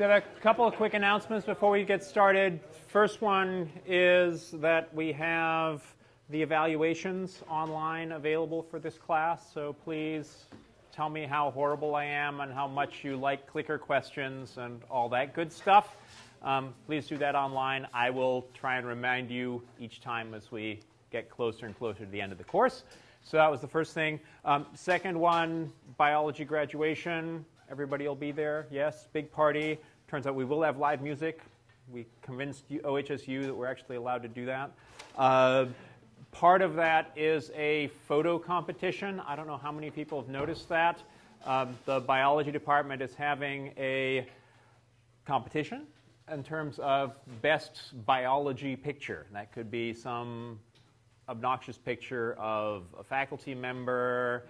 So I have a couple of quick announcements before we get started. First one is that we have the evaluations online available for this class. So please tell me how horrible I am and how much you like clicker questions and all that good stuff. Please do that online. I will try and remind you each time as we get closer and closer to the end of the course. So that was the first thing. Second one, biology graduation. Everybody will be there. Yes, big party. Turns out we will have live music. We convinced OHSU that we're actually allowed to do that. Part of that is a photo competition. I don't know how many people have noticed that. The biology department is having a competition in terms of best biology picture. That could be some obnoxious picture of a faculty member,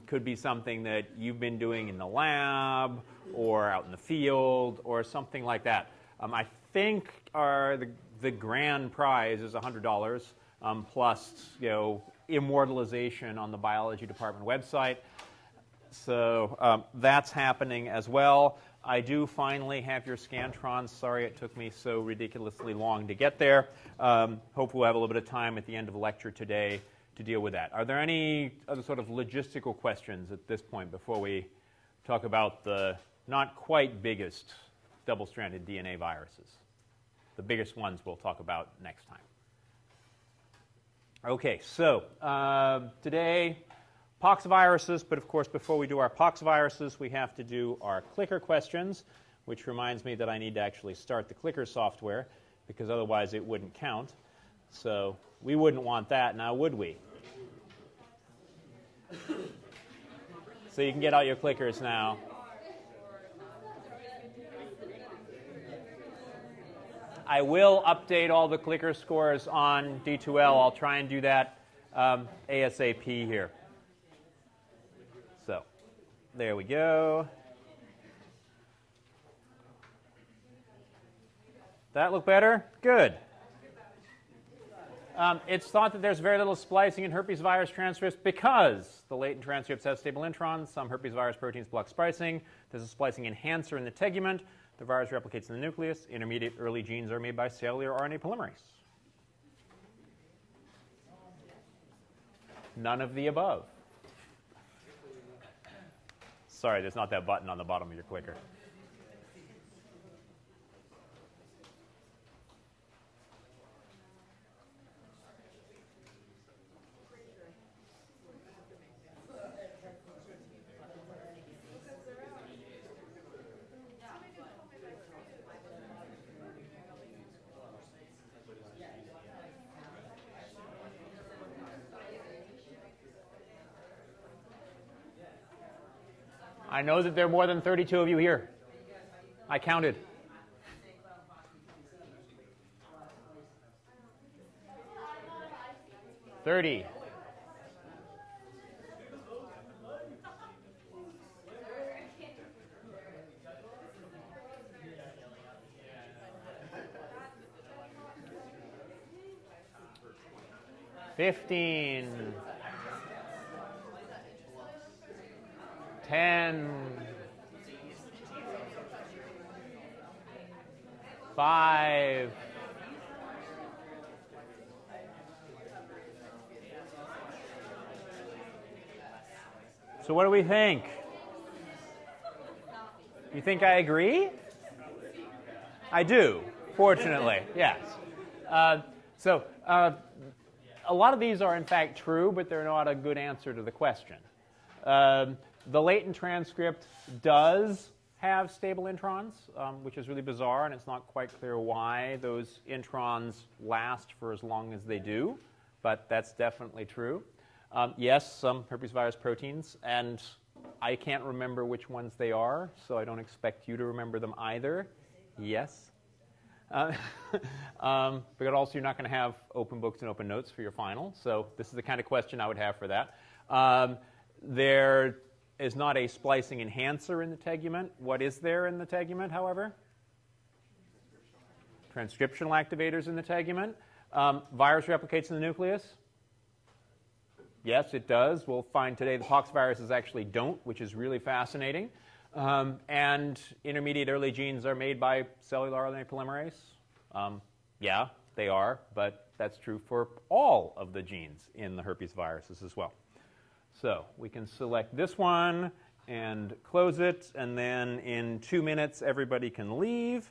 could be something that you've been doing in the lab or out in the field or something like that. I think the grand prize is $100 plus immortalization on the biology department website. So that's happening as well. I do finally have your Scantrons. Sorry it took me so ridiculously long to get there. Hope we'll have a little bit of time at the end of the lecture today to deal with that. Are there any other sort of logistical questions at this point before we talk about the not quite biggest double-stranded DNA viruses? The biggest ones we'll talk about next time. Okay, so today, poxviruses, but of course before we do our poxviruses, we have to do our clicker questions, which reminds me that I need to actually start the clicker software because otherwise it wouldn't count. So we wouldn't want that now, would we? So you can get out your clickers now. I will update all the clicker scores on D2L. I'll try and do that ASAP here. So there we go. That look better? Good. It's thought that there's very little splicing in herpes virus transcripts because the latent transcripts have stable introns. Some herpes virus proteins block splicing. There's a splicing enhancer in the tegument. The virus replicates in the nucleus. Intermediate early genes are made by cellular RNA polymerase. None of the above. Sorry, there's not that button on the bottom of your clicker. I know that there are more than 32 of you here. I counted. $30. $15. 10, 5, 'So what do we think? You think I agree? I do, fortunately, yes. A lot of these are in fact true, but they're not a good answer to the question. The latent transcript does have stable introns, which is really bizarre, and it's not quite clear why those introns last for as long as they do, but that's definitely true. Yes, some herpes virus proteins, and I can't remember which ones they are, so I don't expect you to remember them either. Yes. But also you're not going to have open books and open notes for your final, so this is the kind of question I would have for that. There is not a splicing enhancer in the tegument. What is there in the tegument, however? Transcriptional activators in the tegument. Virus replicates in the nucleus. Yes, it does. We'll find today the poxviruses actually don't, which is really fascinating. And intermediate early genes are made by cellular RNA polymerase. Yeah, they are, but that's true for all of the genes in the herpes viruses as well. So we can select this one and close it, and then in 2 minutes everybody can leave.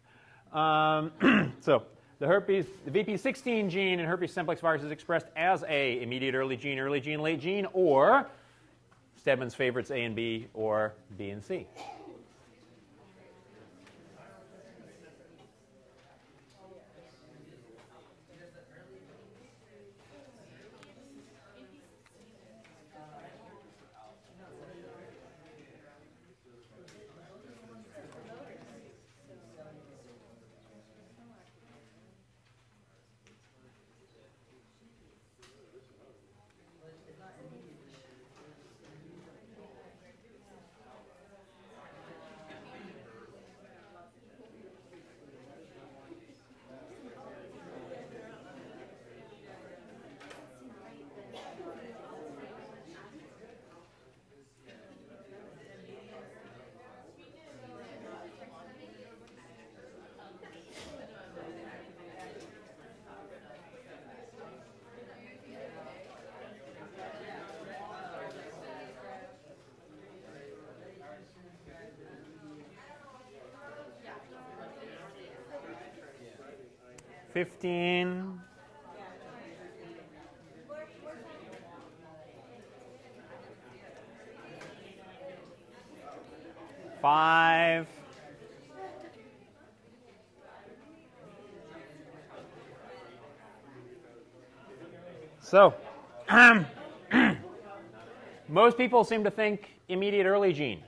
So the VP16 gene in herpes simplex virus is expressed as a immediate early gene, late gene, or Stedman's favorites A and B, or B and C. $15. $5. So, most people seem to think immediate early gene.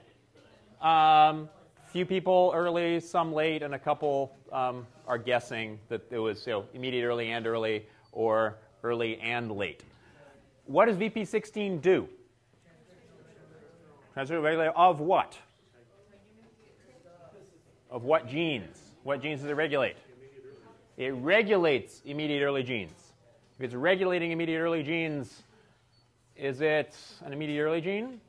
Few people early, some late, and a couple are guessing that it was immediate early, or early and late. What does VP16 do? Transcript regulator of what? Of what genes? What genes does it regulate? It regulates immediate early genes. If it's regulating immediate early genes, is it an immediate early gene?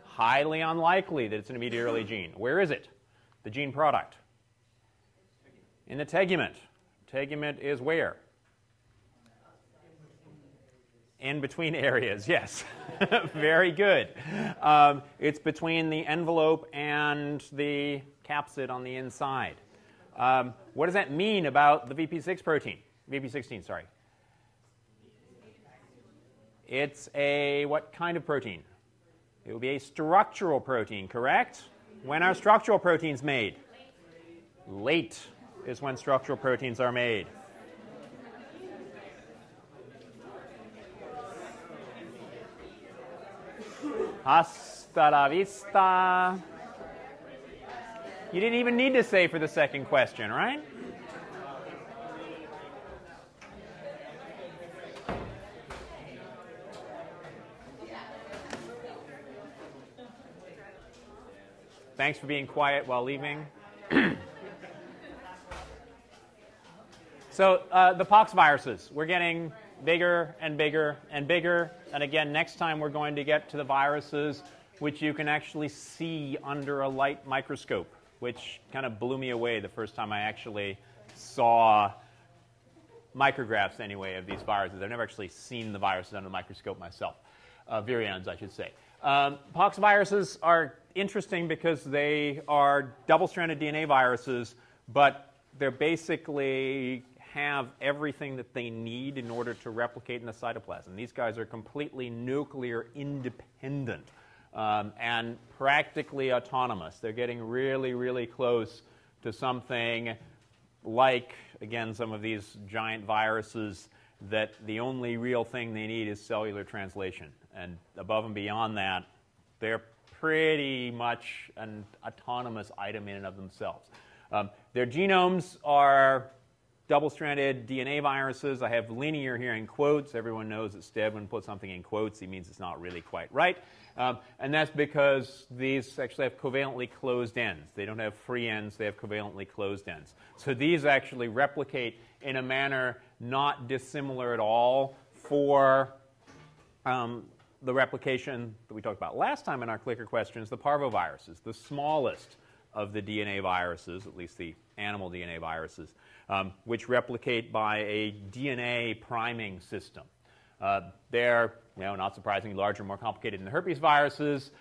Highly unlikely that it's an immediate early gene. Where is it? The gene product. In the tegument. Tegument is where? In between areas, yes. Very good. It's between the envelope and the capsid on the inside. What does that mean about the VP6 protein? VP16, sorry. It's a what kind of protein? It will be a structural protein, correct? When are structural proteins made? Late is when structural proteins are made. Hasta la vista. You didn't even need to say for the second question, right? Thanks for being quiet while leaving. So the pox viruses, we're getting bigger and bigger and bigger. And again, next time we're going to get to the viruses which you can actually see under a light microscope, which kind of blew me away the first time I actually saw micrographs, anyway, of these viruses. I've never actually seen the viruses under the microscope myself. Virions, I should say. Pox viruses are interesting because they are double-stranded DNA viruses, but they basically have everything that they need in order to replicate in the cytoplasm. These guys are completely nuclear independent and practically autonomous. They're getting really, really close to something like, again, some of these giant viruses that the only real thing they need is cellular translation. And above and beyond that, they're pretty much an autonomous item in and of themselves. Their genomes are double-stranded DNA viruses. I have linear here in quotes. Everyone knows that Stedman puts something in quotes. He means it's not really quite right. And that's because these actually have covalently closed ends. They don't have free ends. They have covalently closed ends. So these actually replicate in a manner not dissimilar at all for the replication that we talked about last time in our clicker questions, the parvoviruses, the smallest of the DNA viruses, at least the animal DNA viruses, which replicate by a DNA priming system. They're, not surprisingly, larger, more complicated than the herpes viruses.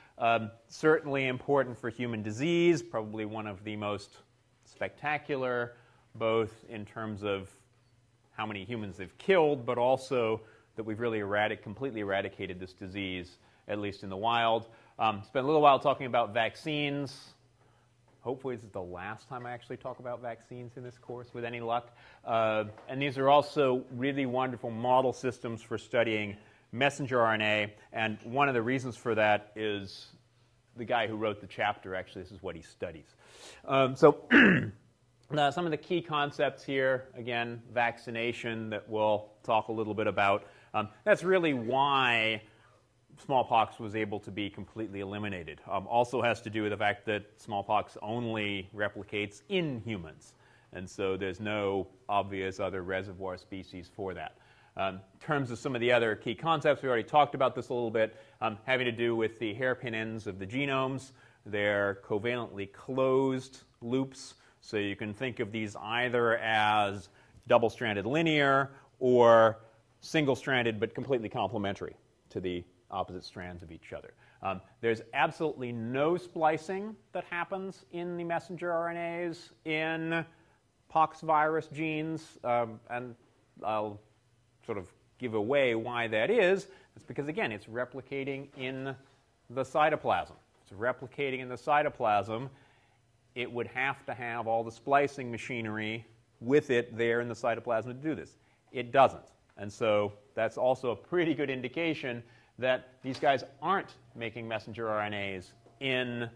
Certainly important for human disease, probably one of the most spectacular, both in terms of how many humans they've killed, but also that we've really completely eradicated this disease, at least in the wild. Spent a little while talking about vaccines. Hopefully this is the last time I actually talk about vaccines in this course, with any luck. And these are also really wonderful model systems for studying messenger RNA. And one of the reasons for that is the guy who wrote the chapter, actually, this is what he studies. Some of the key concepts here, again, vaccination that we'll talk a little bit about. That's really why smallpox was able to be completely eliminated. Also has to do with the fact that smallpox only replicates in humans. And so there's no obvious other reservoir species for that. In terms of some of the other key concepts, we already talked about this a little bit, having to do with the hairpin ends of the genomes. They're covalently closed loops. So you can think of these either as double-stranded linear or single-stranded but completely complementary to the opposite strands of each other. There's absolutely no splicing that happens in the messenger RNAs in poxvirus genes, and I'll sort of give away why that is. It's because, again, it's replicating in the cytoplasm. It's replicating in the cytoplasm. It would have to have all the splicing machinery with it there in the cytoplasm to do this. It doesn't. And so that's also a pretty good indication that these guys aren't making messenger RNAs in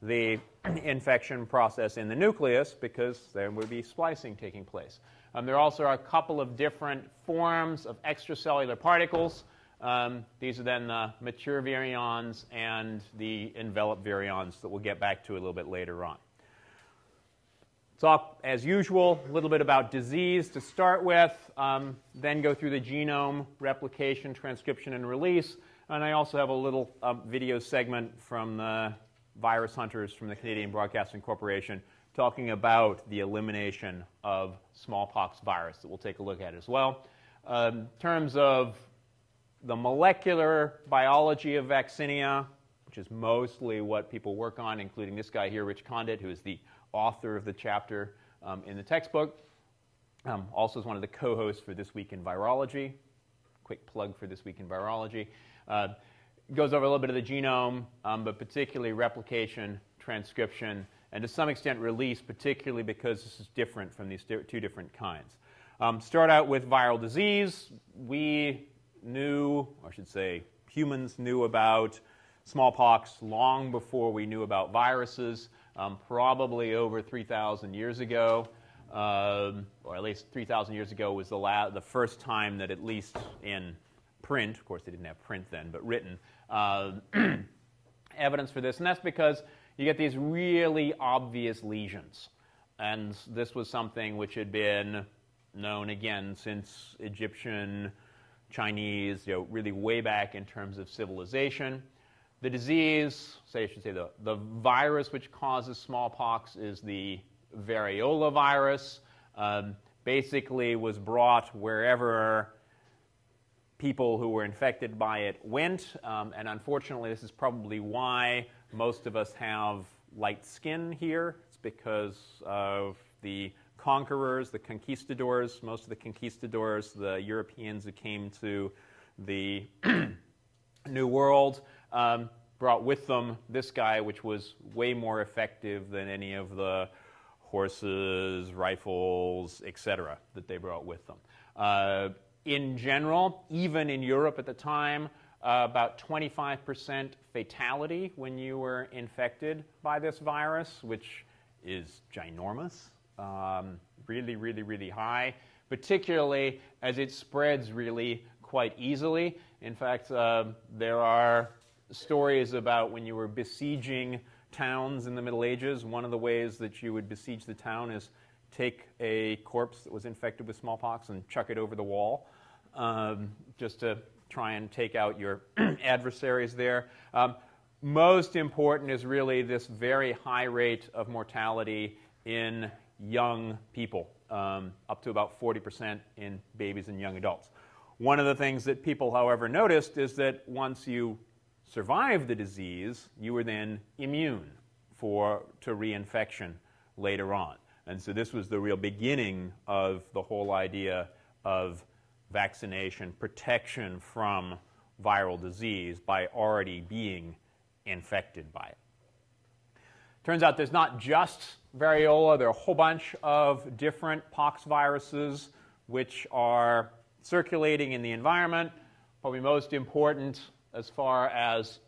the infection process in the nucleus, because there would be splicing taking place. There also are a couple of different forms of extracellular particles. These are then the mature virions and the enveloped virions that we'll get back to a little bit later on. Talk, as usual, a little bit about disease to start with, then go through the genome, replication, transcription, and release. And I also have a little video segment from the virus hunters from the Canadian Broadcasting Corporation talking about the elimination of smallpox virus that we'll take a look at as well. In terms of the molecular biology of Vaccinia, which is mostly what people work on, including this guy here, Rich Condit, who is the author of the chapter in the textbook. Also is one of the co-hosts for This Week in Virology. Quick plug for This Week in Virology. Goes over a little bit of the genome, but particularly replication, transcription, and to some extent release, particularly because this is different from these two different kinds. Start out with viral disease. We knew, or I should say humans knew about smallpox long before we knew about viruses. Probably over 3,000 years ago, or at least 3,000 years ago was the first time that, at least in print, of course they didn't have print then, but written, evidence for this. And that's because you get these really obvious lesions. And this was something which had been known, again, since Egyptian, Chinese, really way back in terms of civilization. The disease, I should say the virus which causes smallpox is the variola virus. Basically was brought wherever people who were infected by it went. And unfortunately, this is probably why most of us have light skin here. It's because of the conquerors, the conquistadors. Most of the conquistadors, the Europeans who came to the New World, brought with them this guy, which was way more effective than any of the horses, rifles, etc. that they brought with them. In general, even in Europe at the time, about 25% fatality when you were infected by this virus, which is ginormous, really, really, really high, particularly as it spreads really quite easily. In fact, there are stories about when you were besieging towns in the Middle Ages. One of the ways that you would besiege the town is take a corpse that was infected with smallpox and chuck it over the wall, just to try and take out your adversaries there. Most important is really this very high rate of mortality in young people, up to about 40% in babies and young adults. One of the things that people, however, noticed is that once you survive the disease, you were then immune to reinfection later on. And so this was the real beginning of the whole idea of vaccination, protection from viral disease by already being infected by it. Turns out there's not just variola. There are a whole bunch of different poxviruses which are circulating in the environment. Probably most important as far as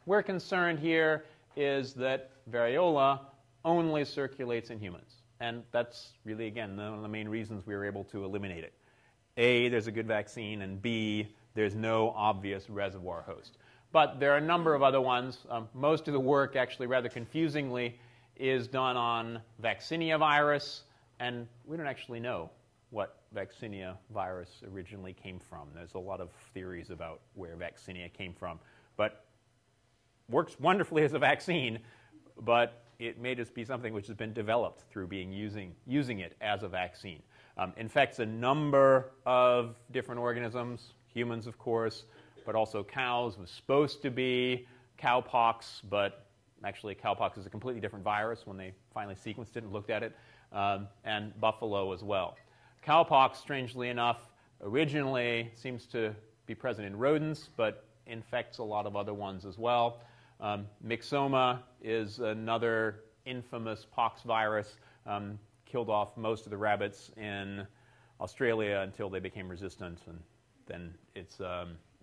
we're concerned here is that variola only circulates in humans. And that's really, again, one of the main reasons we were able to eliminate it. A, there's a good vaccine, and B, there's no obvious reservoir host. But there are a number of other ones. Most of the work, actually rather confusingly, is done on Vaccinia virus, and we don't actually know what Vaccinia virus originally came from. There's a lot of theories about where Vaccinia came from, but works wonderfully as a vaccine, but it may just be something which has been developed through using it as a vaccine. Infects a number of different organisms, humans, of course, but also cows. Was supposed to be cowpox, but actually cowpox is a completely different virus when they finally sequenced it and looked at it, and buffalo as well. Cowpox, strangely enough, originally seems to be present in rodents, but infects a lot of other ones as well. Myxoma is another infamous pox virus, killed off most of the rabbits in Australia until they became resistant, and then it's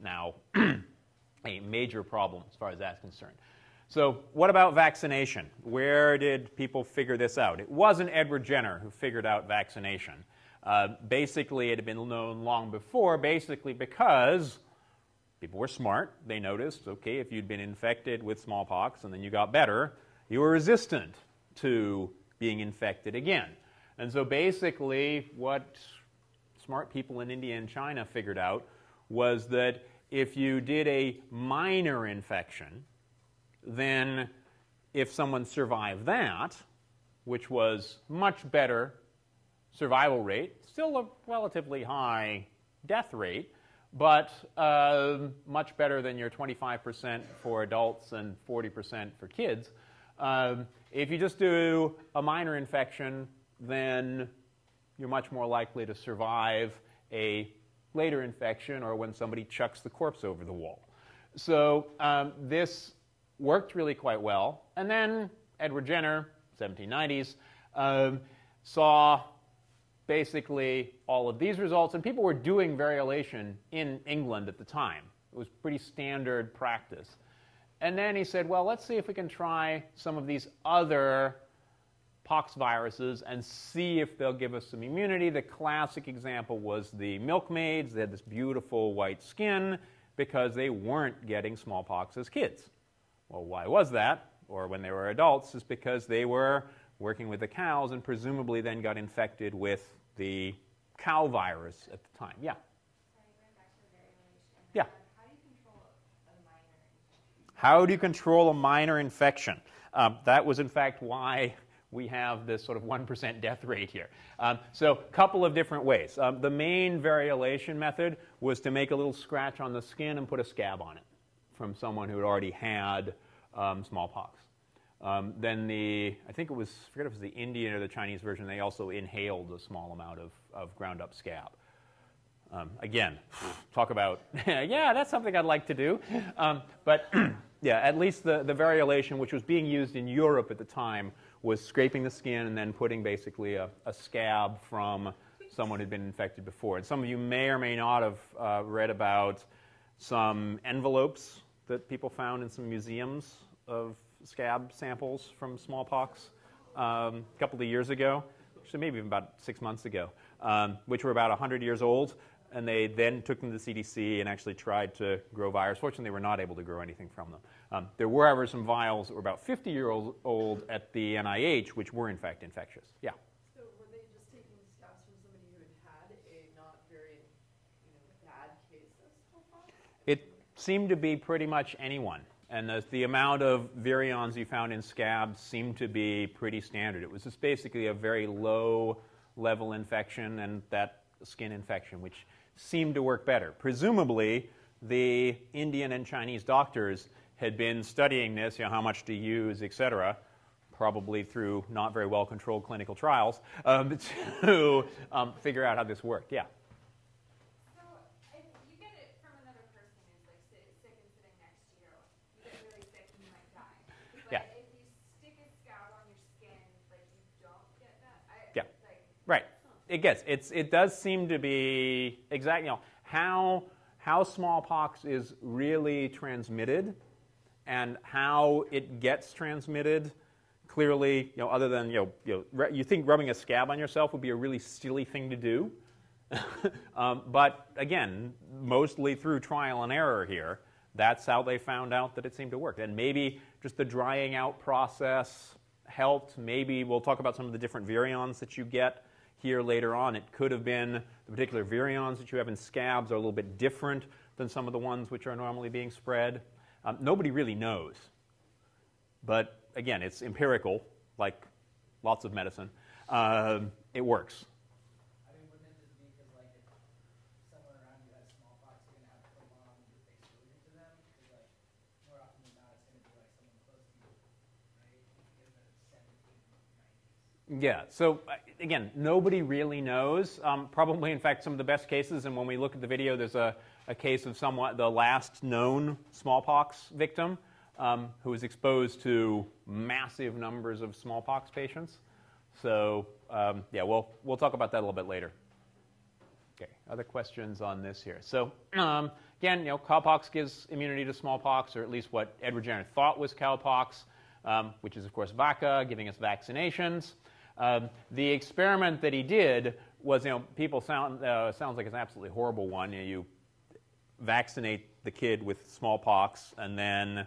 now a major problem as far as that's concerned. So what about vaccination? Where did people figure this out? It wasn't Edward Jenner who figured out vaccination. Basically, it had been known long before, basically because people were smart. They noticed, okay, if you'd been infected with smallpox and then you got better, you were resistant to being infected again. And so basically what smart people in India and China figured out was that if you did a minor infection, then if someone survived that, which was much better survival rate, still a relatively high death rate, but much better than your 25% for adults and 40% for kids. If you just do a minor infection, then you're much more likely to survive a later infection or when somebody chucks the corpse over the wall. So this worked really quite well. And then Edward Jenner, 1790s, saw basically all of these results. And people were doing variolation in England at the time. It was pretty standard practice. And then he said, well, let's see if we can try some of these other pox viruses and see if they'll give us some immunity. The classic example was the milkmaids. They had this beautiful white skin because they weren't getting smallpox as kids. Well, why was that? Or when they were adults, is because they were working with the cows and presumably then got infected with the cow virus at the time. Yeah? Sorry, going back to the variolation. Yeah. How do you control a minor infection? How do you control a minor infection? That was, in fact, why we have this sort of 1% death rate here. So a couple of different ways. The main variolation method was to make a little scratch on the skin and put a scab on it from someone who had already had smallpox. Then I think it was, I forget if it was the Indian or the Chinese version, they also inhaled a small amount of ground up scab. Again, talk about, yeah, that's something I'd like to do. But yeah, at least the variolation, which was being used in Europe at the time, was scraping the skin and then putting basically a scab from someone who'd been infected before. And some of you may or may not have read about some envelopes that people found in some museums of scab samples from smallpox a couple of years ago, actually maybe even about 6 months ago, which were about 100 years old. And they then took them to the CDC and actually tried to grow virus. Fortunately, they were not able to grow anything from them. There were, however, some vials that were about 50 years old at the NIH, which were, in fact, infectious. Yeah? So were they just taking scabs from somebody who had a not very bad case of smallpox? seemed to be pretty much anyone. And the amount of virions you found in scabs seemed to be pretty standard. It was just basically a very low-level infection and that skin infection, which seemed to work better. Presumably, the Indian and Chinese doctors had been studying this, how much to use, et cetera, probably through not very well-controlled clinical trials, to figure out how this worked. Yeah? So if you get it from another person who's like sick and sitting next to you, you get really sick and you might die. But Yeah. if you stick a scab on your skin, like you don't get that. Yeah. Right. It does seem to be exactly how smallpox is really transmitted and how it gets transmitted. Clearly, other than you think rubbing a scab on yourself would be a really silly thing to do, but again, mostly through trial and error here. That's how they found out that it seemed to work. And maybe just the drying out process helped. Maybe we'll talk about some of the different virions that you get here later on. It could have been the particular virions that you have in scabs are a little bit different than some of the ones which are normally being spread. Nobody really knows. But again, it's empirical, like lots of medicine. It works. I mean, wouldn't it just be because, like, if someone around you has smallpox, you're going to have prolonged exposure to them? Because, like, more often than not, it's going to be, like, someone close to you, right? In the 1790s. Yeah, so again, nobody really knows. Probably, in fact, some of the best cases, and when we look at the video, there's a case of the last known smallpox victim who was exposed to massive numbers of smallpox patients. So yeah, we'll talk about that a little bit later. Okay, other questions on this here. So again, cowpox gives immunity to smallpox, or at least what Edward Jenner thought was cowpox, which is of course vacca, giving us vaccinations. The experiment that he did was, people sounds like it's an absolutely horrible one. You vaccinate the kid with smallpox and then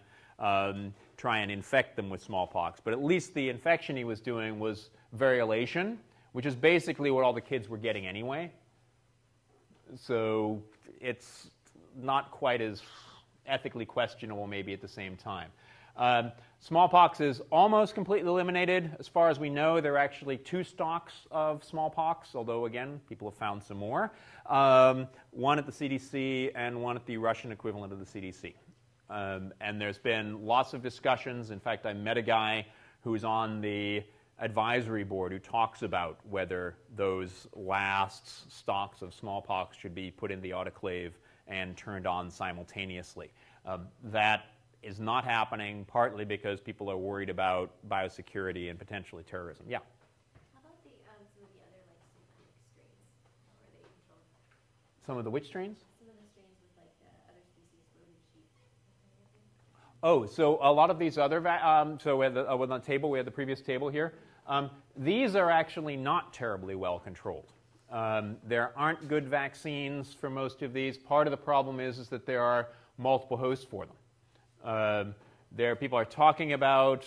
try and infect them with smallpox. But at least the infection he was doing was variolation, which is basically what all the kids were getting anyway. So it's not quite as ethically questionable maybe at the same time. Smallpox is almost completely eliminated. As far as we know, there are actually 2 stocks of smallpox, although, again, people have found some more. One at the CDC and one at the Russian equivalent of the CDC. And there's been lots of discussions. In fact, I met a guy who's on the advisory board who talks about whether those last stocks of smallpox should be put in the autoclave and turned on simultaneously. That is not happening, partly because people are worried about biosecurity and potentially terrorism. Yeah? How about some of the other synthetic strains? How are they controlled? Some of the which strains? Some of the strains with other species, rodent sheep. Oh, so a lot of these other, so we have on the table, we have the previous table here. These are actually not terribly well controlled. There aren't good vaccines for most of these. Part of the problem is that there are multiple hosts for them. People are talking about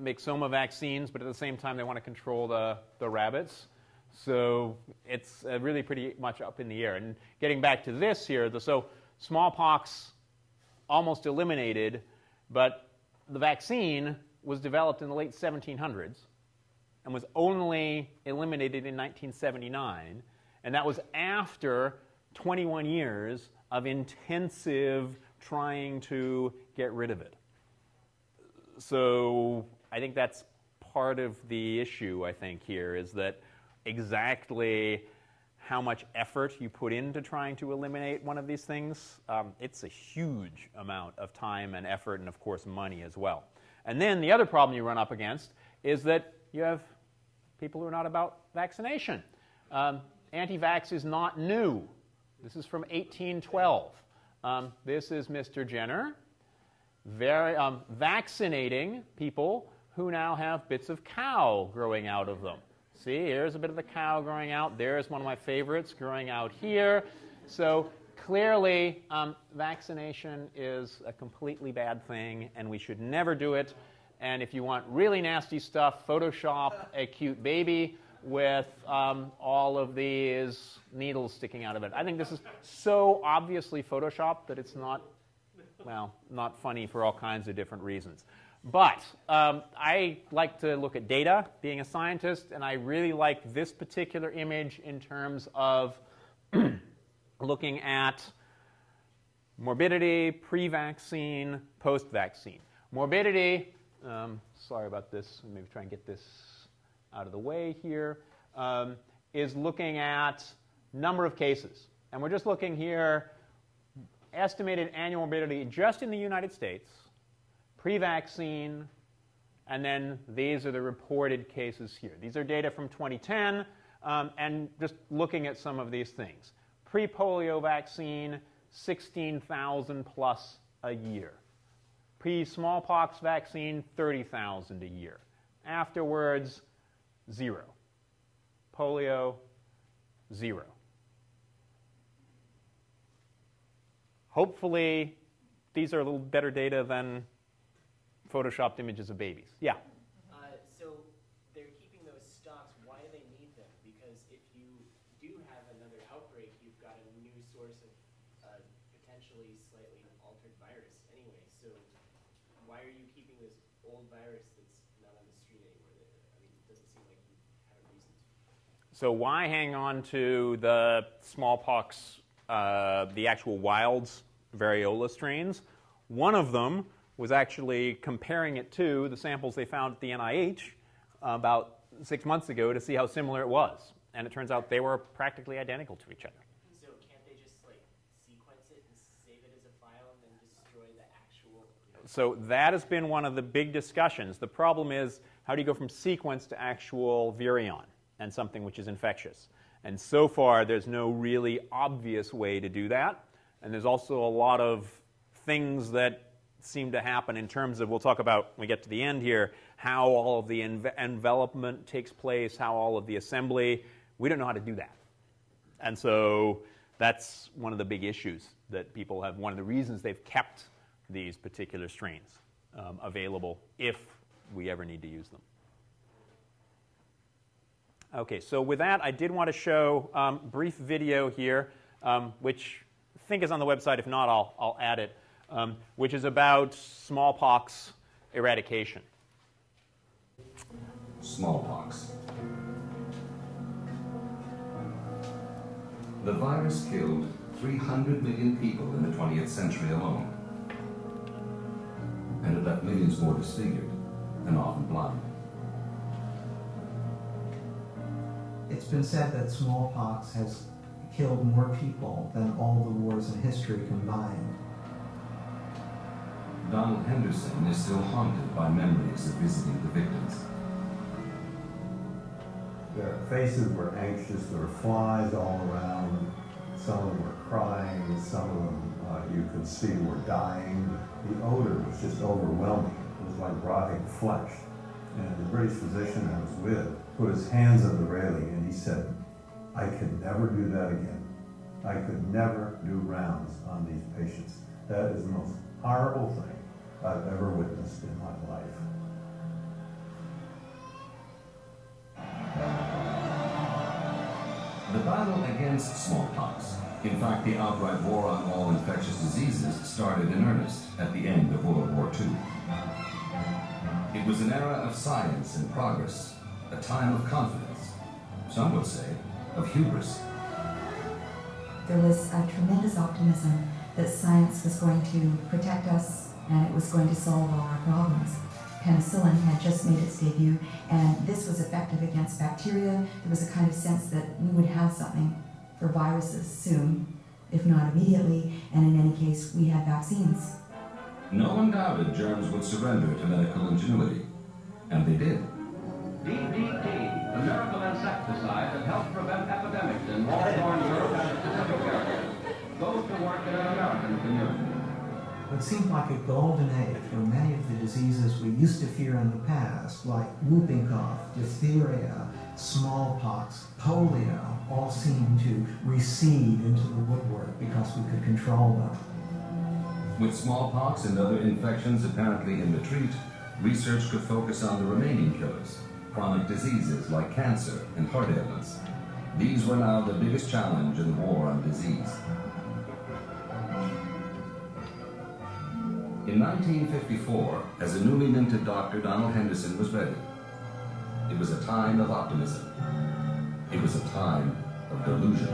myxoma vaccines, but at the same time they want to control the rabbits. So it's really pretty much up in the air. And getting back to this here, so smallpox almost eliminated, but the vaccine was developed in the late 1700s and was only eliminated in 1979. And that was after 21 years of intensive trying to get rid of it. So I think that's part of the issue, I think, here, is that exactly how much effort you put into trying to eliminate one of these things, it's a huge amount of time and effort and, of course, money as well. And then the other problem you run up against is that you have people who are not about vaccination. Anti-vax is not new. This is from 1812. This is Mr. Jenner vaccinating people who now have bits of cow growing out of them. See, here's a bit of the cow growing out. There's one of my favorites growing out here. So clearly, vaccination is a completely bad thing, and we should never do it. And if you want really nasty stuff, Photoshop a cute baby with all of these needles sticking out of it. I think this is so obviously Photoshopped that it's not well, not funny for all kinds of different reasons. But I like to look at data, being a scientist, and I really like this particular image in terms of looking at morbidity, pre-vaccine, post-vaccine. Morbidity, sorry about this, maybe try and get this out of the way here, is looking at number of cases. And we're just looking here, estimated annual morbidity just in the United States, pre-vaccine, and then these are the reported cases here. These are data from 2010, and just looking at some of these things. Pre-polio vaccine, 16,000 plus a year. Pre-smallpox vaccine, 30,000 a year. Afterwards, 0. Polio, 0. Hopefully, these are a little better data than photoshopped images of babies. Yeah? So they're keeping those stocks. Why do they need them? Because if you do have another outbreak, you've got a new source of potentially slightly altered virus anyway. So why are you keeping this old virus that's not on the street anymore? I mean, it doesn't seem like you have a reason to. So why hang on to the smallpox, the actual wilds variola strains? One of them was actually comparing it to the samples they found at the NIH about 6 months ago to see how similar it was. And it turns out they were practically identical to each other. So can't they just like sequence it and save it as a file and then destroy the actual? So that has been one of the big discussions. The problem is, how do you go from sequence to actual virion and something which is infectious? And so far, there's no really obvious way to do that. And there's also a lot of things that seem to happen in terms of, we'll talk about when we get to the end here, how all of the envelopment takes place, how all of the assembly. We don't know how to do that. And so that's one of the big issues that people have, one of the reasons they've kept these particular strains available if we ever need to use them. Okay, so with that, I did want to show a brief video here, which I think is on the website. If not, I'll add it, which is about smallpox eradication. Smallpox. The virus killed 300 million people in the 20th century alone, and it left millions more disfigured and often blind. It's been said that smallpox has killed more people than all the wars in history combined. Donald Henderson is still haunted by memories of visiting the victims. Their faces were anxious, there were flies all around. Some of them were crying, some of them you could see were dying. The odor was just overwhelming. It was like rotting flesh. And the British physician I was with put his hands on the railing and he said, "I could never do that again. I could never do rounds on these patients. That is the most horrible thing I've ever witnessed in my life." The battle against smallpox, in fact the outright war on all infectious diseases, started in earnest at the end of World War II. It was an era of science and progress, a time of confidence, some would say of hubris. There was a tremendous optimism that science was going to protect us and it was going to solve all our problems. Penicillin had just made its debut, and this was effective against bacteria. There was a kind of sense that we would have something for viruses soon, if not immediately, and in any case, we had vaccines. No one doubted germs would surrender to medical ingenuity, and they did. DDT, the miracle insecticide that helped prevent epidemics in war-torn Europe and Pacific areas, goes to work in an American community. It seemed like a golden age when many of the diseases we used to fear in the past, like whooping cough, diphtheria, smallpox, polio, all seemed to recede into the woodwork because we could control them. With smallpox and other infections apparently in retreat, research could focus on the remaining killers, chronic diseases like cancer and heart ailments. These were now the biggest challenge in the war on disease. In 1954, as a newly minted doctor, Donald Henderson was ready. It was a time of optimism. It was a time of delusion.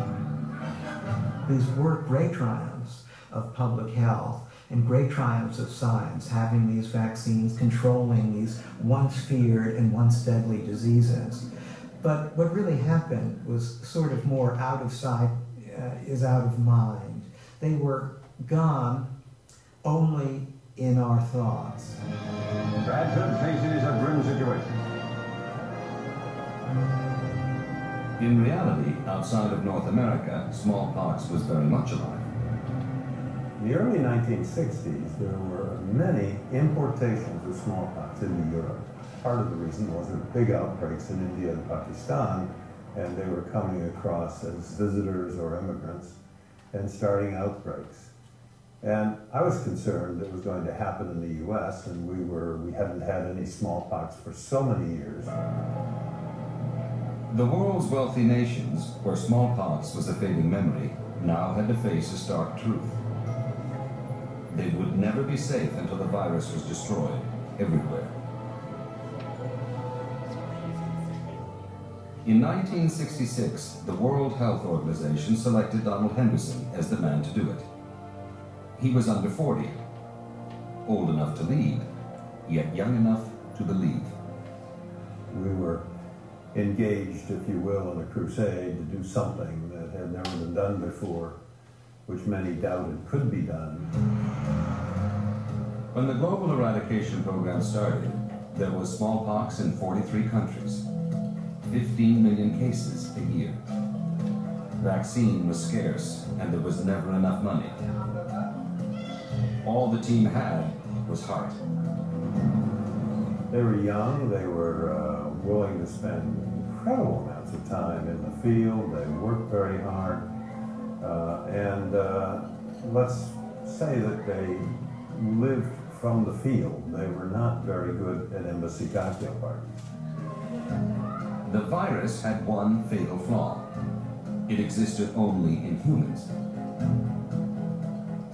These were great triumphs of public health and great triumphs of science, having these vaccines controlling these once feared and once deadly diseases. But what really happened was sort of more out of sight is out of mind. They were gone only in our thoughts. Bradford faces a grim situation. In reality, outside of North America, smallpox was very much alive. In the early 1960s, there were many importations of smallpox into Europe. Part of the reason was there were big outbreaks in India and Pakistan, and they were coming across as visitors or immigrants and starting outbreaks. And I was concerned it was going to happen in the US, and we hadn't had any smallpox for so many years. The world's wealthy nations, where smallpox was a fading memory, now had to face a stark truth. They would never be safe until the virus was destroyed everywhere. In 1966, the World Health Organization selected Donald Henderson as the man to do it. He was under 40, old enough to lead, yet young enough to believe. We were engaged, if you will, in a crusade to do something that had never been done before, which many doubted could be done. When the global eradication program started, there was smallpox in 43 countries, 15 million cases a year. Vaccine was scarce, and there was never enough money. All the team had was heart. They were young, they were willing to spend incredible amounts of time in the field, they worked very hard, and let's say that they lived from the field. They were not very good at embassy cocktail parties. The virus had one fatal flaw. It existed only in humans.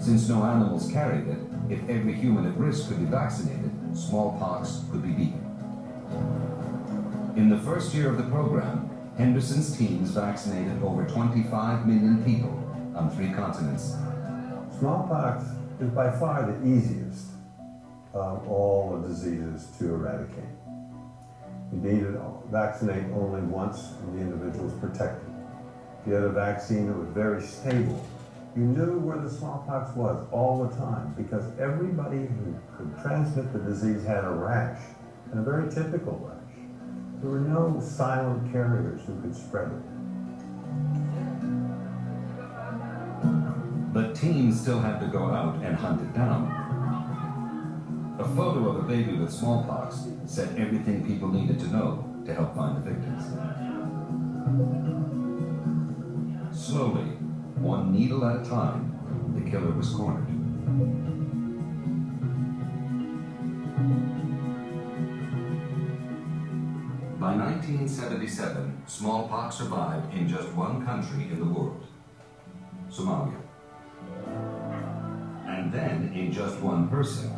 Since no animals carried it, if every human at risk could be vaccinated, smallpox could be beaten. In the first year of the program, Henderson's teams vaccinated over 25 million people on 3 continents. Smallpox is by far the easiest of all the diseases to eradicate. You need to vaccinate only once and the individual is protected. If you had a vaccine that was very stable, you knew where the smallpox was all the time because everybody who could transmit the disease had a rash, and a very typical rash. There were no silent carriers who could spread it. But teams still had to go out and hunt it down. A photo of a baby with smallpox said everything people needed to know to help find the victims. Slowly, one needle at a time, the killer was cornered. By 1977, smallpox survived in just one country in the world, Somalia. And then in just one person.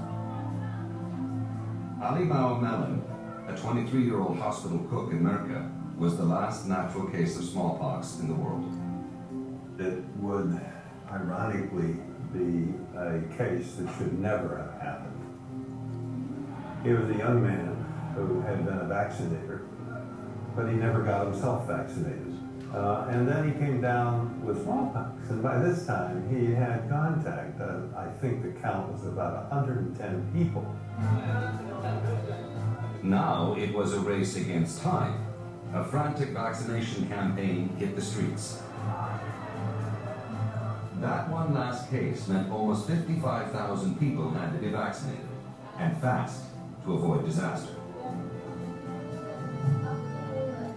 Ali Mao Mellon, a 23-year-old hospital cook in Merca, was the last natural case of smallpox in the world. It would ironically be a case that should never have happened. He was a young man who had been a vaccinator, but he never got himself vaccinated. And then he came down with smallpox, and by this time he had contact. I think the count was about 110 people. Now it was a race against time. A frantic vaccination campaign hit the streets. That one last case meant almost 55,000 people had to be vaccinated, and fast, to avoid disaster.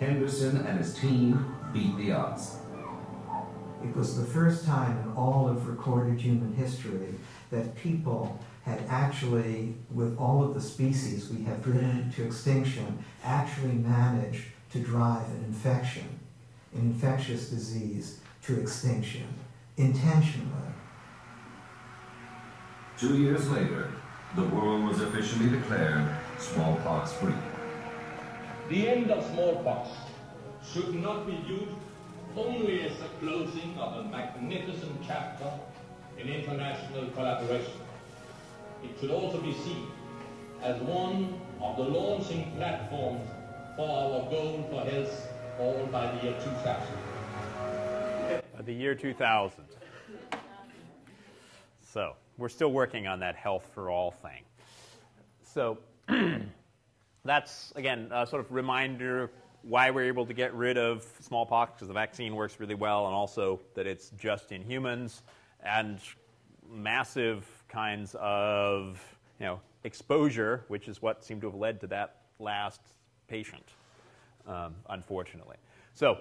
Henderson and his team beat the odds. It was the first time in all of recorded human history that people had actually, with all of the species we have driven to extinction, actually managed to drive an infection, an infectious disease, to extinction, intentionally. 2 years later, the world was officially declared smallpox-free. The end of smallpox should not be viewed only as the closing of a magnificent chapter in international collaboration. It should also be seen as one of the launching platforms for our goal for health, all by the year 2000. The year 2000. So we're still working on that health for all thing. So that's, again, a sort of reminder why we're able to get rid of smallpox, because the vaccine works really well, and also that it's just in humans, and massive kinds of exposure, which is what seemed to have led to that last patient, unfortunately. So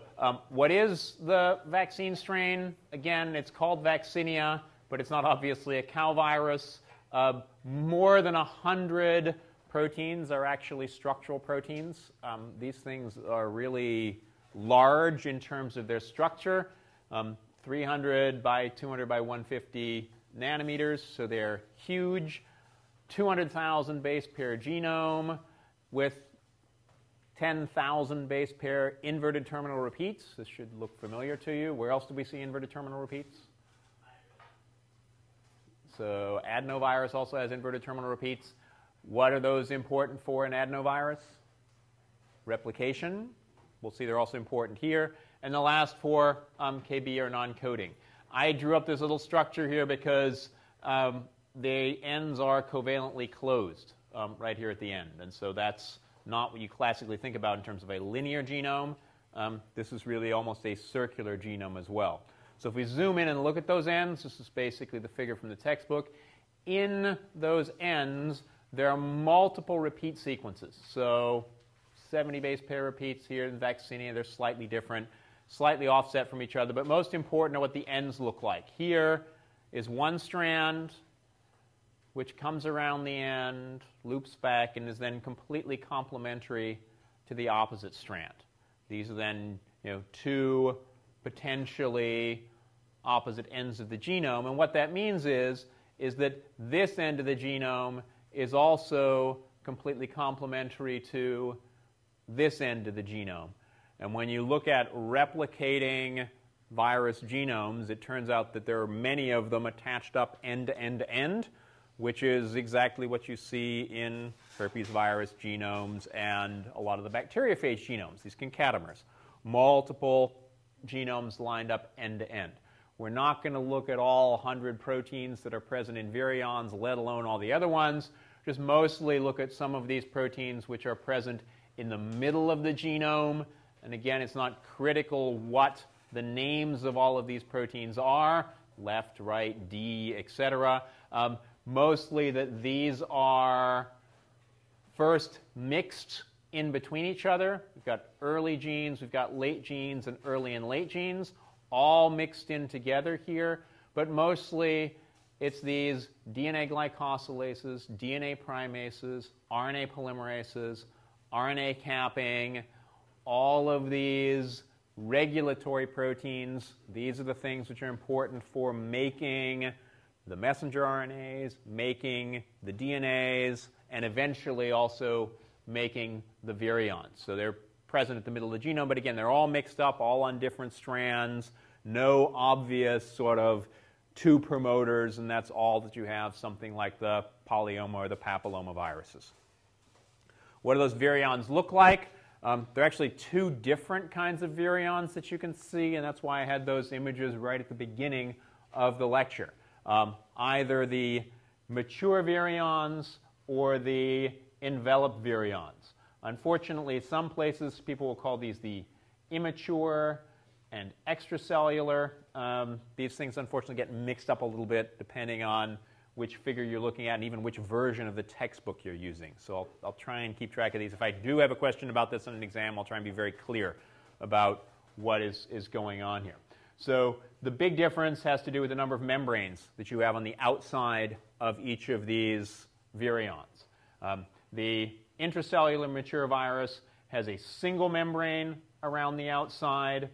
what is the vaccine strain? Again, it's called Vaccinia, but it's not obviously a cow virus. More than 100 proteins are actually structural proteins. These things are really large in terms of their structure, 300 by 200 by 150 nanometers, so they're huge. 200,000 base pair genome with 10,000 base pair inverted terminal repeats. This should look familiar to you. Where else do we see inverted terminal repeats? So adenovirus also has inverted terminal repeats. What are those important for in adenovirus? Replication. We'll see they're also important here. And the last four, KB, are non-coding. I drew up this little structure here because the ends are covalently closed right here at the end. And so that's not what you classically think about in terms of a linear genome. This is really almost a circular genome as well. So if we zoom in and look at those ends, this is basically the figure from the textbook. In those ends, there are multiple repeat sequences. So 70 base pair repeats here in Vaccinia. They're slightly different, slightly offset from each other. But most important are what the ends look like. Here is one strand, which comes around the end, loops back, and is then completely complementary to the opposite strand. These are then two potentially opposite ends of the genome. And what that means is that this end of the genome is also completely complementary to this end of the genome. And when you look at replicating virus genomes, it turns out that there are many of them attached up end to end to end, which is exactly what you see in herpes virus genomes and a lot of the bacteriophage genomes, these concatemers. Multiple genomes lined up end to end. We're not going to look at all 100 proteins that are present in virions, let alone all the other ones. Just mostly look at some of these proteins which are present in the middle of the genome. And again, it's not critical what the names of all of these proteins are, left, right, D, etc. Mostly that these are first mixed in between each other. We've got early genes, we've got late genes, and early and late genes, all mixed in together here. But mostly it's these DNA glycosylases, DNA primases, RNA polymerases, RNA capping, all of these regulatory proteins. These are the things which are important for making the messenger RNAs, making the DNAs, and eventually also making the virions. So they're present at the middle of the genome, but again, they're all mixed up, all on different strands, no obvious sort of two promoters, and that's all that you have, something like the polyoma or the papilloma viruses. What do those virions look like? They're actually two different kinds of virions that you can see, and that's why I had those images right at the beginning of the lecture. Either the mature virions or the enveloped virions. Unfortunately, some places people will call these the immature and extracellular. These things unfortunately get mixed up a little bit depending on which figure you're looking at and even which version of the textbook you're using. So I'll try and keep track of these. If I do have a question about this in an exam, I'll try and be very clear about what is going on here. So the big difference has to do with the number of membranes that you have on the outside of each of these virions. The intracellular mature virus has a single membrane around the outside,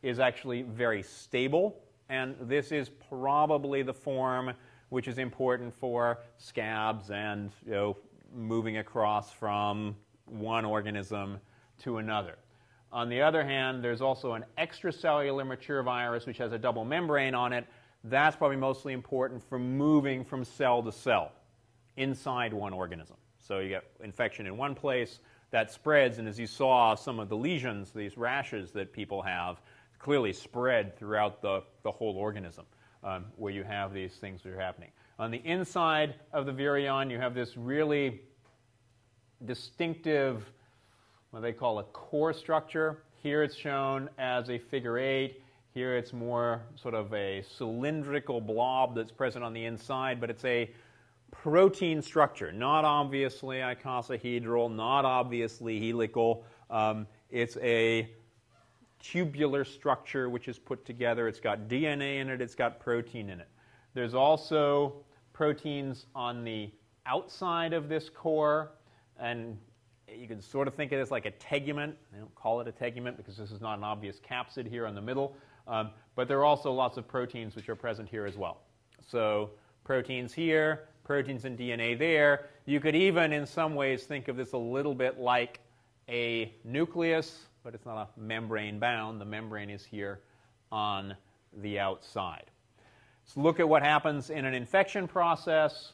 is actually very stable, and this is probably the form which is important for scabs and moving across from one organism to another. On the other hand, there's also an extracellular mature virus which has a double membrane on it. That's probably mostly important for moving from cell to cell inside one organism. So you get infection in one place, that spreads, and as you saw, some of the lesions, these rashes that people have, clearly spread throughout the whole organism where you have these things that are happening. On the inside of the virion, you have this really distinctive, what they call a core structure. Here it's shown as a figure 8. Here it's more sort of a cylindrical blob that's present on the inside, but it's a protein structure, not obviously icosahedral, not obviously helical. It's a tubular structure which is put together. It's got DNA in it. It's got protein in it. There's also proteins on the outside of this core, and you can sort of think of this like a tegument. They don't call it a tegument because this is not an obvious capsid here in the middle. But there are also lots of proteins which are present here as well. So proteins here, proteins and DNA there. You could even in some ways think of this a little bit like a nucleus, but it's not a membrane bound. The membrane is here on the outside. Let's look at what happens in an infection process.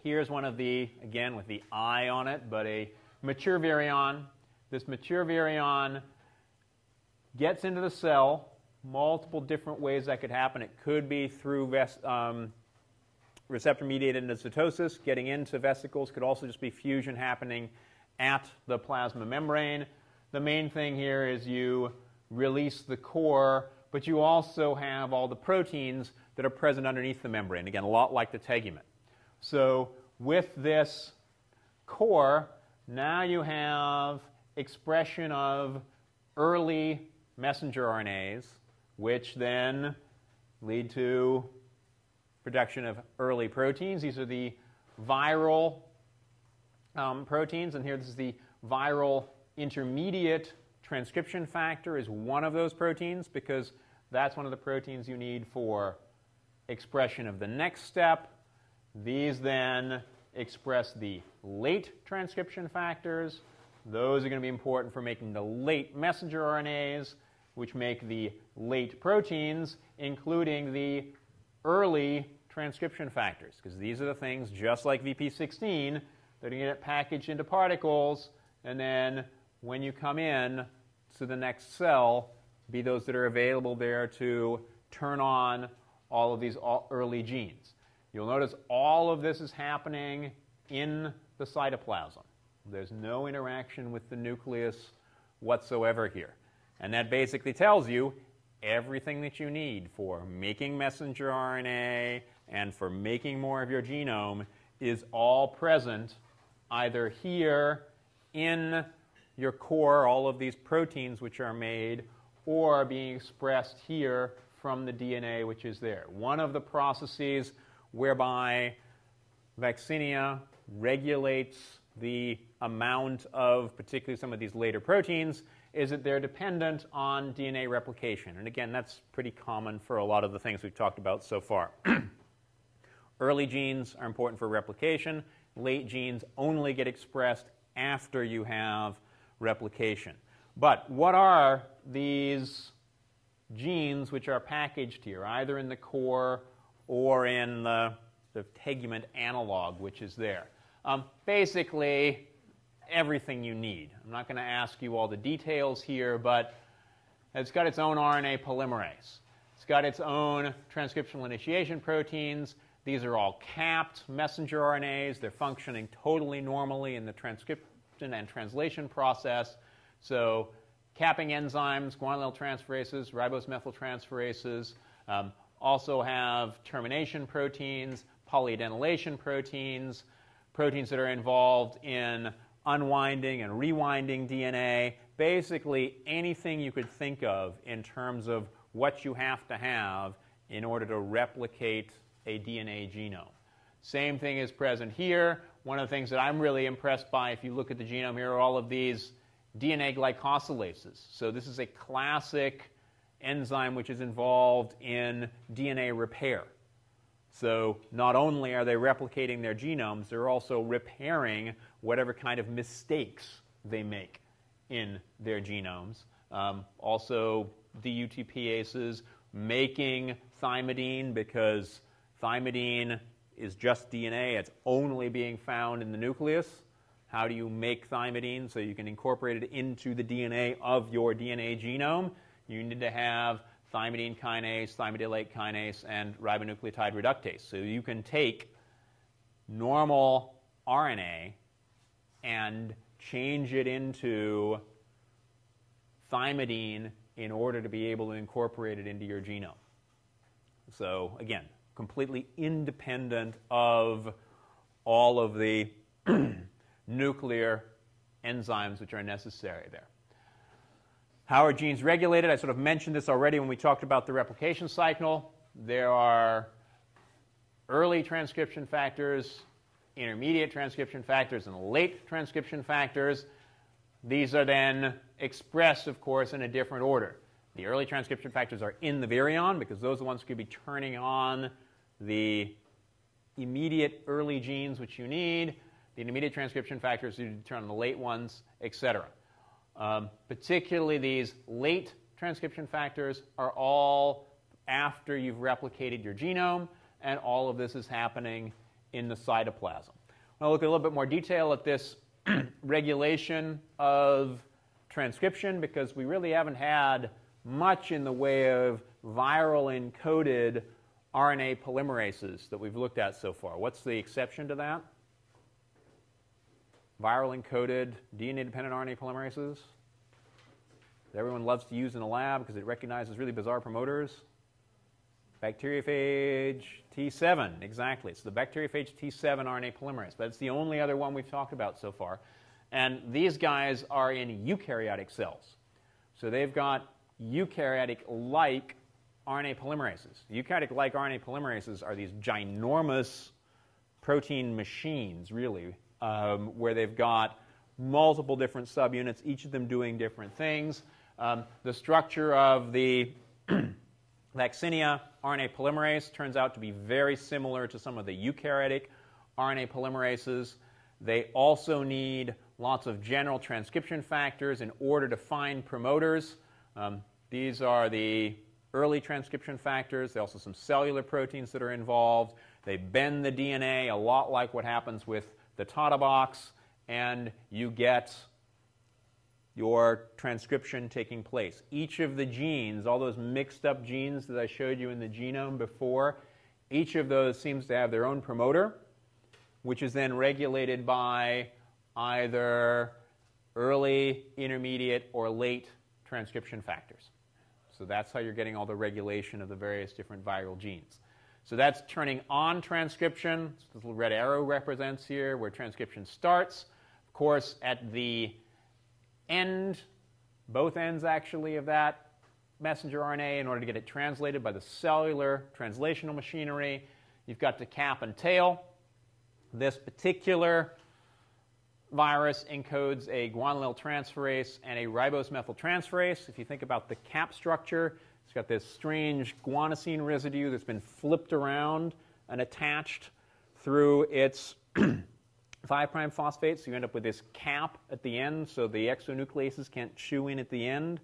Here's one of the, again with the eye on it, but a mature virion. This mature virion gets into the cell. Multiple different ways that could happen. It could be through receptor-mediated endocytosis, getting into vesicles. Could also just be fusion happening at the plasma membrane. The main thing here is you release the core, but you also have all the proteins that are present underneath the membrane. Again, a lot like the tegument. So with this core, now you have expression of early messenger RNAs, which then lead to production of early proteins. These are the viral proteins, and here this is the viral intermediate transcription factor is one of those proteins because that's one of the proteins you need for expression of the next step. These then express the late transcription factors. Those are going to be important for making the late messenger RNAs, which make the late proteins, including the early transcription factors, because these are the things, just like VP16, that are going to get packaged into particles, and then when you come in to the next cell, be those that are available there to turn on all of these early genes. You'll notice all of this is happening in the cytoplasm. There's no interaction with the nucleus whatsoever here. And that basically tells you everything that you need for making messenger RNA and for making more of your genome is all present either here in your core, all of these proteins which are made, or being expressed here from the DNA which is there. One of the processes whereby Vaccinia regulates the amount of particularly some of these later proteins is that they're dependent on DNA replication. And again, that's pretty common for a lot of the things we've talked about so far. Early genes are important for replication. Late genes only get expressed after you have replication. But what are these genes which are packaged here, either in the core or in the tegument analog which is there? Basically, everything you need. I'm not going to ask you all the details here, but it's got its own RNA polymerase. It's got its own transcriptional initiation proteins. These are all capped messenger RNAs. They're functioning totally normally in the transcription and translation process. So capping enzymes, guanylyl transferases, ribose methyltransferases, also have termination proteins, polyadenylation proteins, proteins that are involved in unwinding and rewinding DNA, basically anything you could think of in terms of what you have to have in order to replicate a DNA genome. Same thing is present here. One of the things that I'm really impressed by, if you look at the genome here, are all of these DNA glycosylases. So this is a classic enzyme which is involved in DNA repair. So not only are they replicating their genomes, they're also repairing whatever kind of mistakes they make in their genomes. Also, DUTPases making thymidine, because thymidine is just DNA. It's only being found in the nucleus. How do you make thymidine so you can incorporate it into the DNA of your DNA genome? You need to have thymidine kinase, thymidylate kinase, and ribonucleotide reductase. So you can take normal RNA and change it into thymidine in order to be able to incorporate it into your genome. So again, completely independent of all of the nuclear enzymes which are necessary there. How are genes regulated? I sort of mentioned this already when we talked about the replication cycle. There are early transcription factors, intermediate transcription factors, and late transcription factors. These are then expressed, of course, in a different order. The early transcription factors are in the virion, because those are the ones who could be turning on the immediate early genes which you need. The intermediate transcription factors you turn on the late ones, etc. Particularly these late transcription factors are all after you've replicated your genome, and all of this is happening in the cytoplasm. I'll look at a little bit more detail at this regulation of transcription, because we really haven't had much in the way of viral encoded RNA polymerases that we've looked at so far. What's the exception to that? Viral encoded DNA-dependent RNA polymerases that everyone loves to use in a lab because it recognizes really bizarre promoters. Bacteriophage T7, exactly. It's the bacteriophage T7 RNA polymerase. That's the only other one we've talked about so far. And these guys are in eukaryotic cells. So they've got eukaryotic-like RNA polymerases. Eukaryotic-like RNA polymerases are these ginormous protein machines, really, where they've got multiple different subunits, each of them doing different things. The structure of the Vaccinia RNA polymerase turns out to be very similar to some of the eukaryotic RNA polymerases. They also need lots of general transcription factors in order to find promoters. These are the early transcription factors. There are also some cellular proteins that are involved. They bend the DNA a lot like what happens with the Tata box, and you get your transcription taking place. Each of the genes, all those mixed up genes that I showed you in the genome before, each of those seems to have their own promoter, which is then regulated by either early, intermediate, or late transcription factors. So that's how you're getting all the regulation of the various different viral genes. So that's turning on transcription. This little red arrow represents here where transcription starts. Of course, at the end, both ends actually of that messenger RNA, in order to get it translated by the cellular translational machinery, you've got the cap and tail. This particular virus encodes a guanylyl transferase and a ribose methyltransferase. If you think about the cap structure, it's got this strange guanosine residue that's been flipped around and attached through its 5' phosphate, so you end up with this cap at the end, so the exonucleases can't chew in at the end.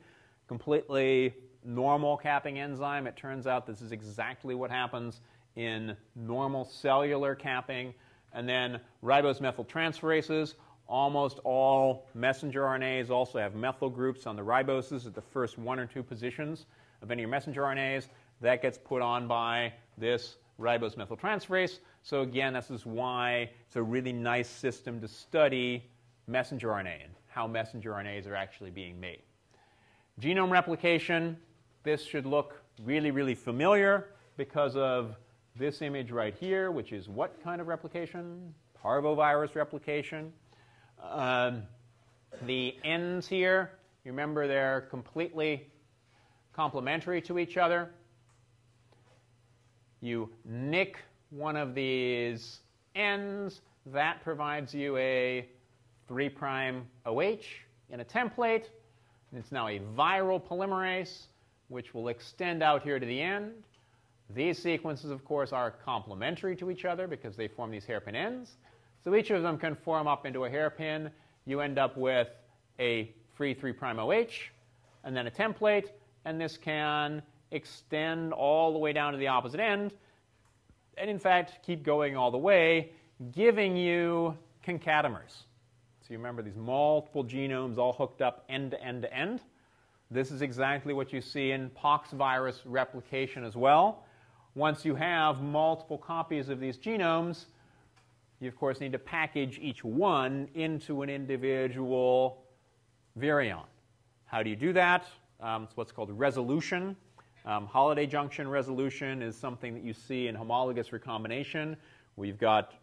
Completely normal capping enzyme. It turns out this is exactly what happens in normal cellular capping. And then ribose methyltransferases. Almost all messenger RNAs also have methyl groups on the riboses at the first 1 or 2 positions of any of your messenger RNAs. That gets put on by this ribose methyltransferase. So again, this is why it's a really nice system to study messenger RNA and how messenger RNAs are actually being made. Genome replication, this should look really, really familiar because of this image right here, which is what kind of replication? Parvovirus replication. The ends here, you remember they're completely complementary to each other. You nick one of these ends, that provides you a 3' OH in a template. It's now a viral polymerase, which will extend out here to the end. These sequences, of course, are complementary to each other because they form these hairpin ends. So each of them can form up into a hairpin. You end up with a free 3' OH and then a template, and this can extend all the way down to the opposite end and, in fact, keep going all the way, giving you concatemers. So you remember these multiple genomes all hooked up end to end to end. This is exactly what you see in Poxvirus replication as well. Once you have multiple copies of these genomes, you, of course, need to package each one into an individual virion. How do you do that? It's what's called resolution. Holiday junction resolution is something that you see in homologous recombination, where you've got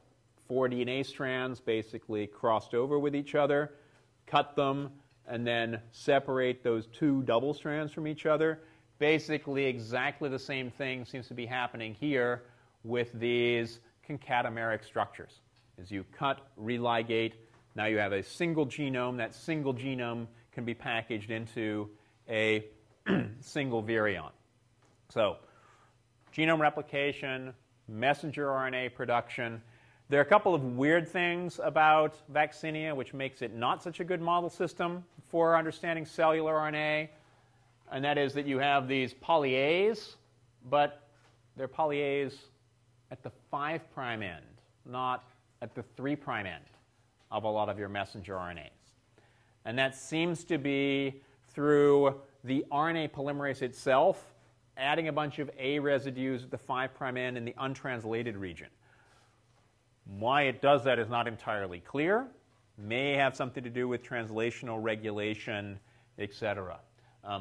4 DNA strands basically crossed over with each other, cut them, and then separate those 2 double strands from each other. Basically, exactly the same thing seems to be happening here with these concatemeric structures. As you cut, religate, now you have a single genome. That single genome can be packaged into a single virion. So, genome replication, messenger RNA production. There are a couple of weird things about Vaccinia which makes it not such a good model system for understanding cellular RNA, and that is that you have these poly-A's, but they're poly-A's at the 5' end, not at the 3' end of a lot of your messenger RNAs. And that seems to be through the RNA polymerase itself adding a bunch of A residues at the 5' end in the untranslated region. Why it does that is not entirely clear. May have something to do with translational regulation, etc.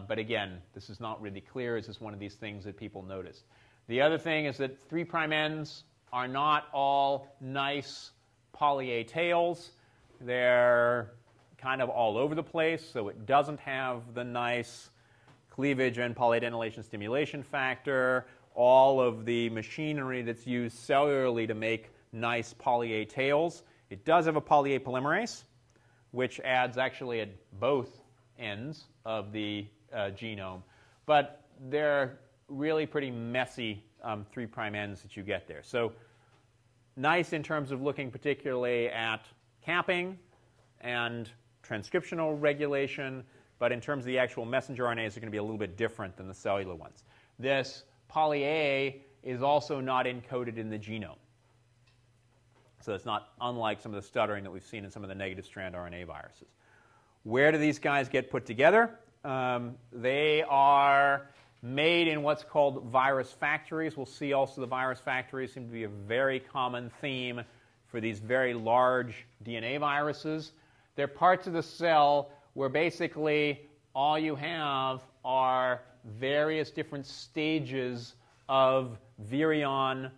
But again, this is not really clear. It's just one of these things that people notice. The other thing is that 3' ends are not all nice poly-A tails. They're kind of all over the place, so it doesn't have the nice cleavage and polyadenylation stimulation factor, all of the machinery that's used cellularly to make nice poly-A tails. It does have a poly-A polymerase, which adds actually at both ends of the genome, but they're really pretty messy 3' ends that you get there. So nice in terms of looking particularly at capping and transcriptional regulation, but in terms of the actual messenger RNAs, they're going to be a little bit different than the cellular ones. This poly-A is also not encoded in the genome. So it's not unlike some of the stuttering that we've seen in some of the negative strand RNA viruses. Where do these guys get put together? They are made in what's called virus factories. We'll see also the virus factories seem to be a very common theme for these very large DNA viruses. They're parts of the cell where basically all you have are various different stages of virion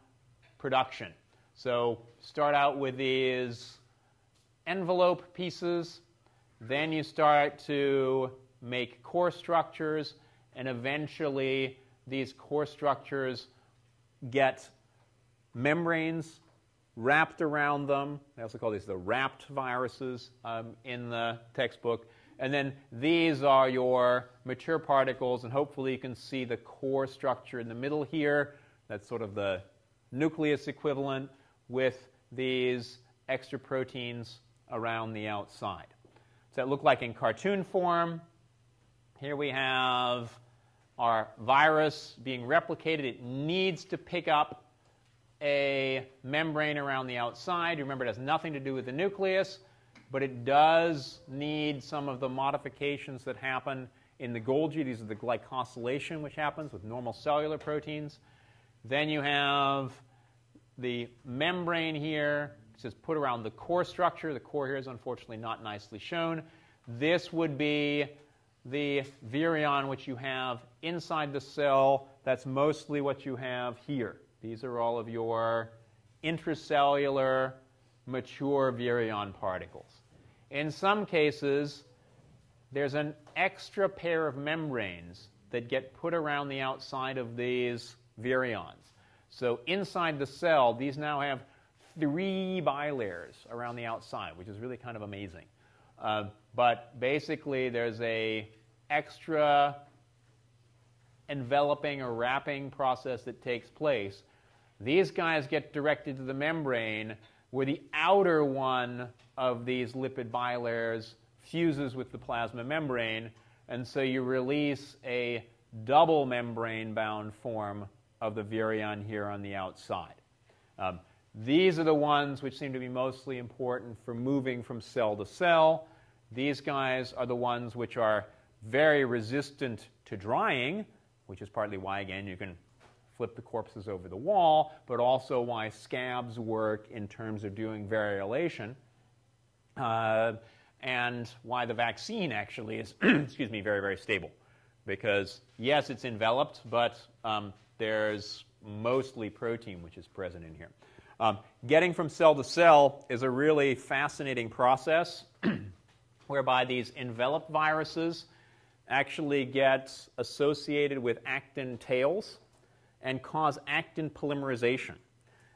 production. So start out with these envelope pieces, then you start to make core structures, and eventually these core structures get membranes wrapped around them. I also call these the wrapped viruses in the textbook. And then these are your mature particles, and hopefully you can see the core structure in the middle here. That's sort of the nucleus equivalent with these extra proteins around the outside. So it looked like in cartoon form. Here we have our virus being replicated. It needs to pick up a membrane around the outside. Remember, it has nothing to do with the nucleus, but it does need some of the modifications that happen in the Golgi. These are the glycosylation, which happens with normal cellular proteins. Then you have the membrane here. It says put around the core structure. The core here is unfortunately not nicely shown. This would be the virion which you have inside the cell. That's mostly what you have here. These are all of your intracellular mature virion particles. In some cases, there's an extra pair of membranes that get put around the outside of these virions. So inside the cell, these now have 3 bilayers around the outside, which is really kind of amazing. But basically, there's a extra enveloping or wrapping process that takes place. These guys get directed to the membrane where the outer one of these lipid bilayers fuses with the plasma membrane, and so you release a double membrane-bound form of the virion here on the outside. These are the ones which seem to be mostly important for moving from cell to cell. These guys are the ones which are very resistant to drying, which is partly why, again, you can flip the corpses over the wall, but also why scabs work in terms of doing variolation, and why the vaccine actually is, excuse me, very, very stable. Because, yes, it's enveloped, but there's mostly protein which is present in here. Getting from cell to cell is a really fascinating process whereby these enveloped viruses actually get associated with actin tails and cause actin polymerization.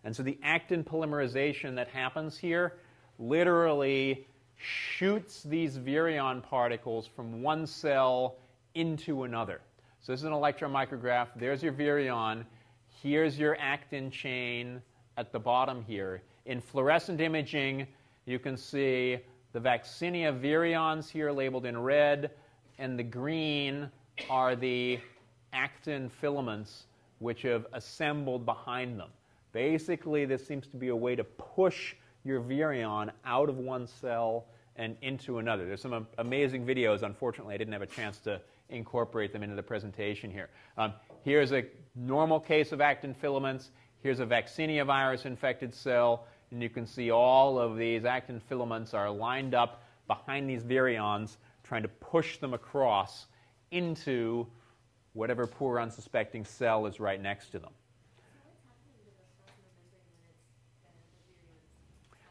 And so the actin polymerization that happens here literally shoots these virion particles from one cell into another. So this is an electron micrograph. There's your virion. Here's your actin chain at the bottom here. In fluorescent imaging, you can see the Vaccinia virions here labeled in red, and the green are the actin filaments which have assembled behind them. Basically, this seems to be a way to push your virion out of one cell and into another. There's some amazing videos. Unfortunately, I didn't have a chance to incorporate them into the presentation here. Here's a normal case of actin filaments. Here's a Vaccinia virus-infected cell, and you can see all of these actin filaments are lined up behind these virions, trying to push them across into whatever poor unsuspecting cell is right next to them.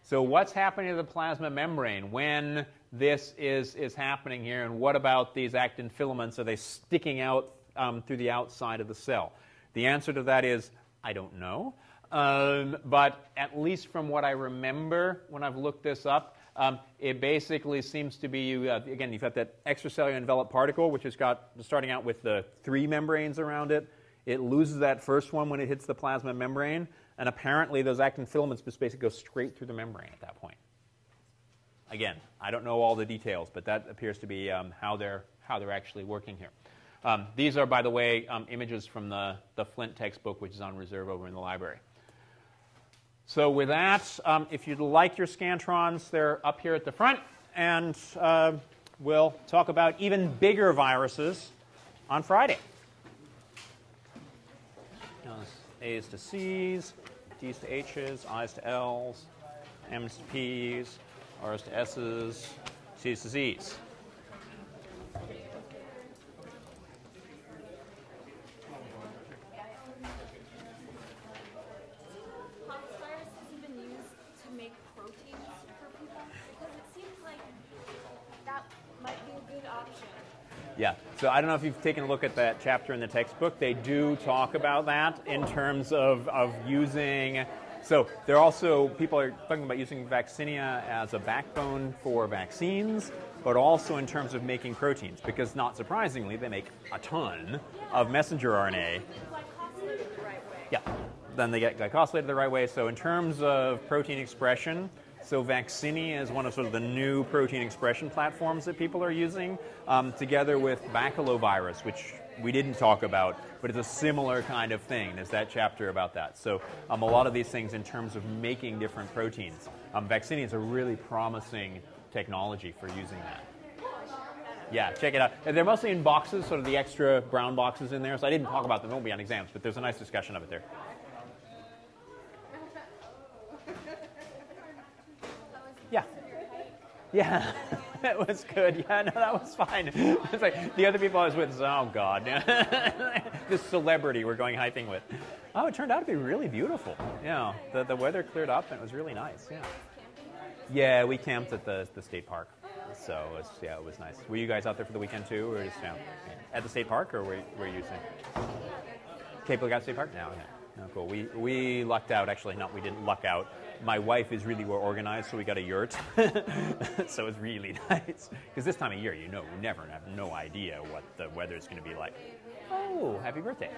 So what's happening to the plasma membrane when this is happening here, and what about these actin filaments? Are they sticking out through the outside of the cell? The answer to that is, I don't know. But at least from what I remember when I've looked this up, it basically seems to be, again, you've got that extracellular enveloped particle, which has got, starting out with the 3 membranes around it. It loses that first one when it hits the plasma membrane, and apparently those actin filaments just basically go straight through the membrane at that point. Again, I don't know all the details, but that appears to be how they're actually working here. These are, by the way, images from the Flint textbook, which is on reserve over in the library. So with that, if you'd like your scantrons, they're up here at the front, and we'll talk about even bigger viruses on Friday. A's to C's, D's to H's, I's to L's, M's to P's, R's to S's, C's to Z's. Yeah, so I don't know if you've taken a look at that chapter in the textbook. They do talk about that in terms of using, so there are also, people are talking about using Vaccinia as a backbone for vaccines, but also in terms of making proteins, because not surprisingly, they make a ton of messenger RNA. Yeah, then they get glycosylated the right way. So in terms of protein expression, so Vaccinia is one of sort of the new protein expression platforms that people are using, together with baculovirus, which we didn't talk about, but it's a similar kind of thing. There's that chapter about that. So a lot of these things in terms of making different proteins. Vaccinia is a really promising technology for using that. Yeah, check it out. And they're mostly in boxes, sort of the extra brown boxes in there. So I didn't talk about them. They won't be on exams, but there's a nice discussion of it there. Yeah. Yeah, it was good. Yeah, no, that was fine. It's like the other people I was with, oh, God. This celebrity we're going hiking with. Oh, it turned out to be really beautiful. Yeah, the weather cleared up, and it was really nice. Yeah. Yeah, we camped at the state park. So, it was nice. Were you guys out there for the weekend, too, or just at the state park, or were you saying? Cape Legat State Park? No, yeah. No, cool. We lucked out. Actually, we didn't luck out. My wife is really well organized, so we got a yurt. So it's really nice. Because this time of year, you never have no idea what the weather is going to be like. Oh, happy birthday.